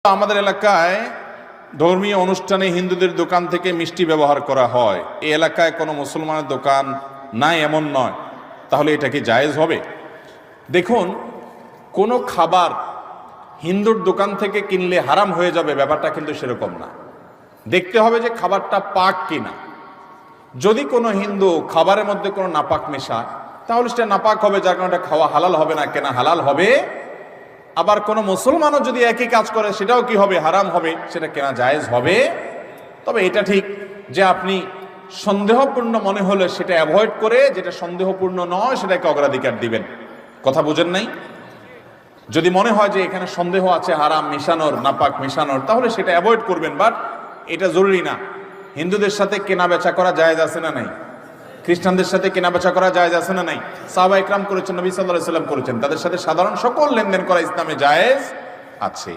আমাদের এলাকায় ধর্মীয় অনুষ্ঠানে হিন্দুদের দোকান থেকে মিষ্টি ব্যবহার করা হয়। এই এলাকায় কোনো মুসলমানের দোকান নাই এমন নয়, তাহলে এটা কি জায়েজ হবে? দেখুন, কোনো খাবার হিন্দুর দোকান থেকে কিনলে হারাম হয়ে যাবে ব্যাপারটা কিন্তু সেরকম না। দেখতে হবে যে খাবারটা পাক কিনা। যদি কোনো হিন্দু খাবারের মধ্যে কোনো নাপাক মেশায় তাহলে সেটা নাপাক হবে, যার কারণে খাওয়া হালাল হবে না, কেনা হালাল হবে। আবার কোনো মুসলমানও যদি একই কাজ করে সেটাও কি হবে? হারাম হবে, সেটা কেনা জায়েজ হবে। তবে এটা ঠিক যে আপনি সন্দেহপূর্ণ মনে হলে সেটা অ্যাভয়েড করে যেটা সন্দেহপূর্ণ নয় সেটাকে অগ্রাধিকার দিবেন। কথা বুঝেন নাই? যদি মনে হয় যে এখানে সন্দেহ আছে হারাম মিশানোর, নাপাক মিশানোর, তাহলে সেটা অ্যাভয়েড করবেন। বাট এটা জরুরি না। হিন্দুদের সাথে কেনা বেচা করা জায়েজ আছে না নাই? খ্রিস্টানদের সাথে কেনা বেচা করা জায়েজ আছে না নাই? সাহাবা ইকরাম করেছেন, নবী সাল্লাল্লাহু আলাইহি ওয়াসাল্লাম করেছেন। তাদের সাথে সাধারণ সকল লেনদেন করা ইসলামে জায়েজ আছে।